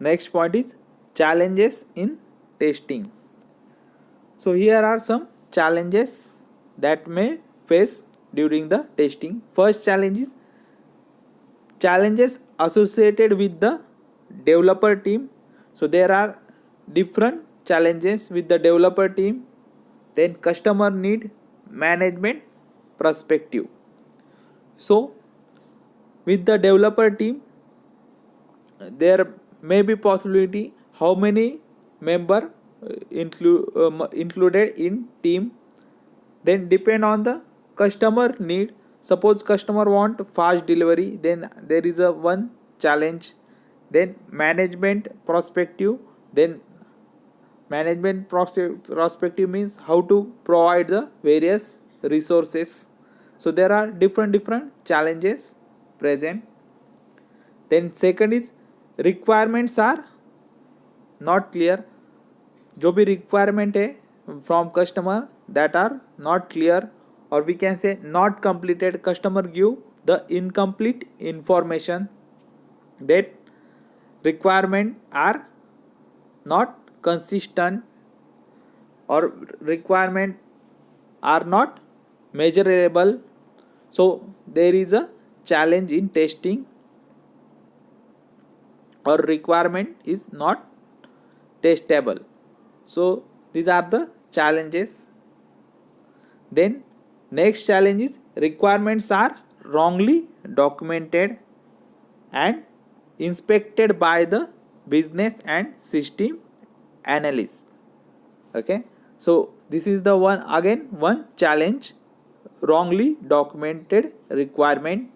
Next point is challenges in testing. So here are some challenges that may face during the testing. First challenge is challenges associated with the developer team. So there are different challenges with the developer team. Then customer need management perspective. So with the developer team, there may be possibility how many member included in team. Then depend on the customer need. Suppose customer want fast delivery, then there is a one challenge. Then management perspective. Then perspective means how to provide the various resources. So there are different challenges present. Then second is requirements are not clear. जो भी requirement है from customer that are not clear, or we can say not completed. Customer give the incomplete information. That requirement are not consistent, or requirement are not measurable. So there is a challenge in testing, or requirement is not testable. So these are the challenges. Then next challenge is requirements are wrongly documented and inspected by the business and system analyst. Okay, so this is the one challenge, wrongly documented requirement.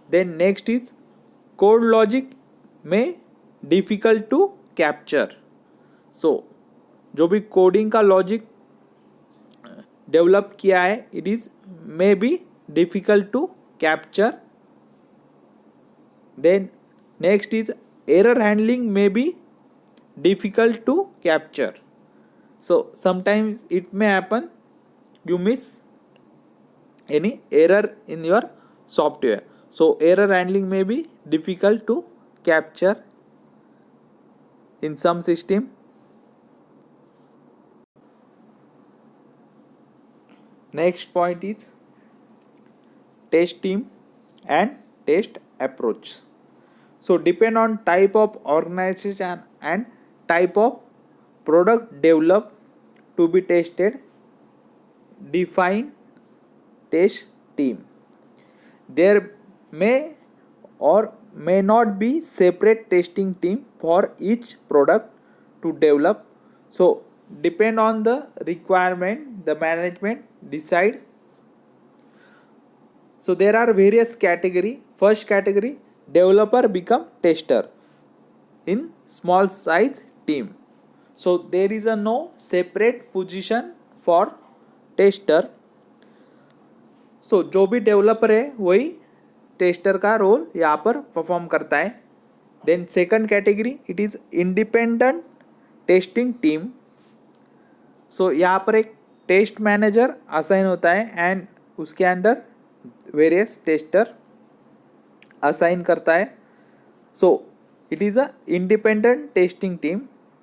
Then next is code logic में difficult to capture. So जो भी coding का logic develop किया है, it is may be difficult to capture. Then next is error handling may be difficult to capture. So sometimes it may happen you miss any error in your software. So error handling may be difficult to capture in some system. Next point is test team and test approach. So depend on type of organization and type of product developed to be tested, define test team. There may or may not be separate testing team for each product to develop. So depend on the requirement, the management decide. So there are various category. First category, developer become tester in small size team. So there is a no separate position for tester. So जो भी developer है वही tester का role यहाँ पर perform करता है. Then second category, it is independent testing team. So यहाँ पर एक टेस्ट मैनेजर असाइन होता है एंड उसके अंडर वेरियस टेस्टर असाइन करता है. So it is a independent testing team.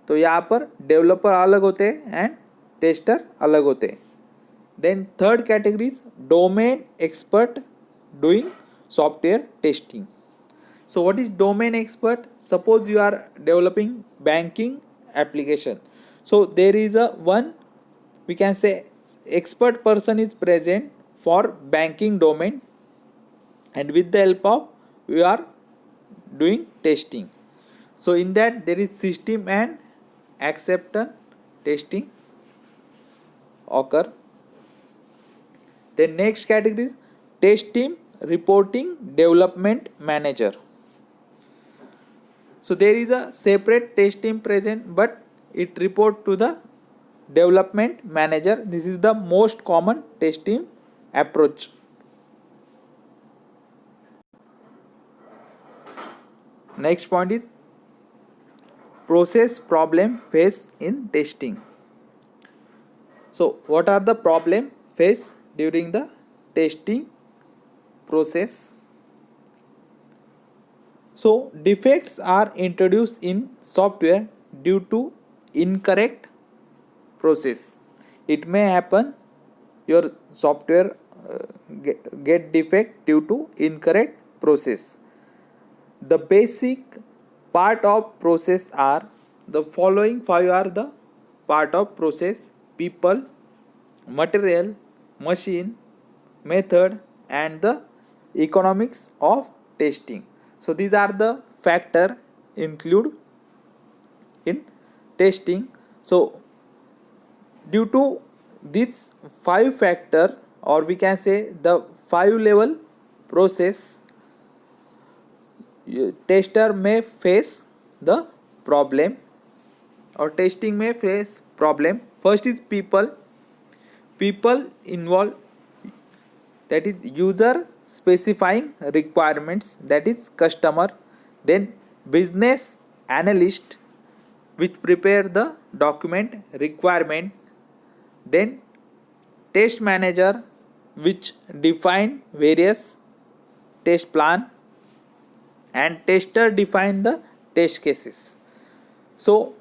तो यहाँ पर डेवलपर अलग होते हैं एंड टेस्टर अलग होते हैं. Then third category is domain expert doing software testing. So what is domain expert? Suppose you are developing banking application. So there is a one, we can say, expert person is present for banking domain, and with the help of we are doing testing. So in that there is system and acceptance testing occur. The next category is test team reporting development manager. So there is a separate test team present, but it report to the development manager. This is the most common test team approach. Next point is process problem faced in testing. So what are the problem faced during the testing process? So defects are introduced in software due to incorrect process. It may happen your software get defect due to incorrect process. The basic part of process are the following five are the part of process: people, material, machine, method, and the economics of testing. So these are the factor include in testing. So due to these five factor, or we can say the five level process, tester may face the problem, or testing may face problem. First is people involved, that is user specifying requirements, that is customer. Then business analyst, which prepare the document requirement. Then test manager, which define various test plan, and tester define the test cases. So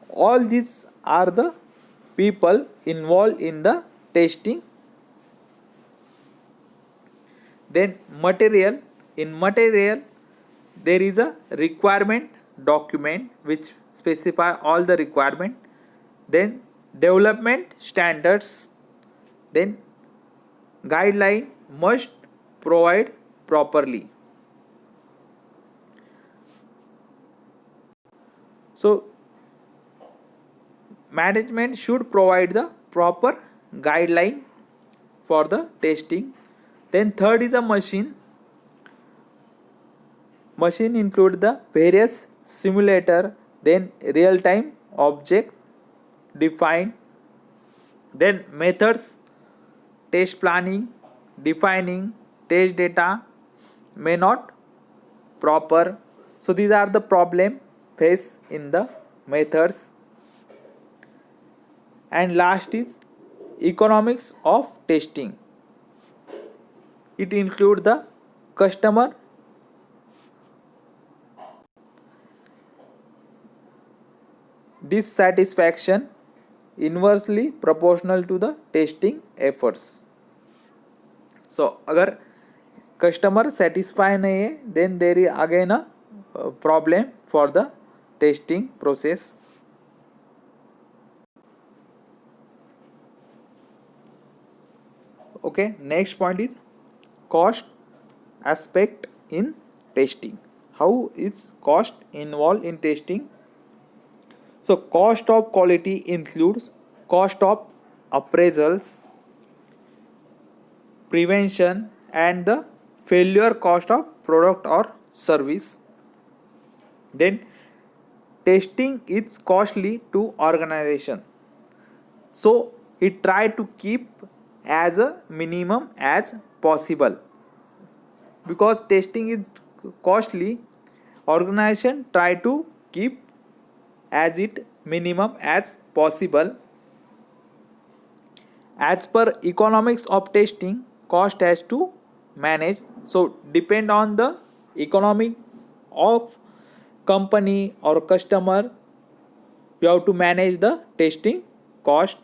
all these are the people involved in the testing. Then material, in material there is a requirement document which specify all the requirement. Then development standards. Then guideline must provide properly. So management should provide the proper guideline for the testing. Then third is a machine. Machine include the various simulator, then real time object define. Then methods, test planning, defining test data may not proper. So these are the problem faced in the methods. And last is economics of testing. It includes the customer dissatisfaction inversely proportional to the testing efforts. So अगर customer satisfy नहीं है, then there is again a problem for the testing process. Okay, next point is cost aspect in testing. How is cost involved in testing? So cost of quality includes cost of appraisals, prevention, and the failure cost of product or service. Then testing is costly to organization, so it try to keep as a minimum as possible. Because testing is costly, organization try to keep as it minimum as possible. As per economics of testing, cost has to manage. So depend on the economic of company or customer, you have to manage the testing cost.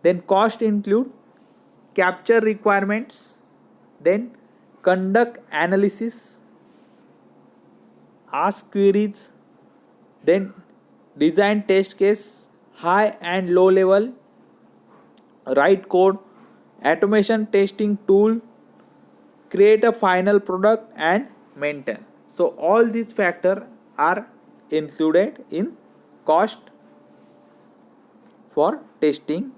Then cost include capture requirements, then conduct analysis, ask queries, then design test case, high and low level, write code, automation testing tool, create a final product, and maintain. So all these factors are included in cost for testing.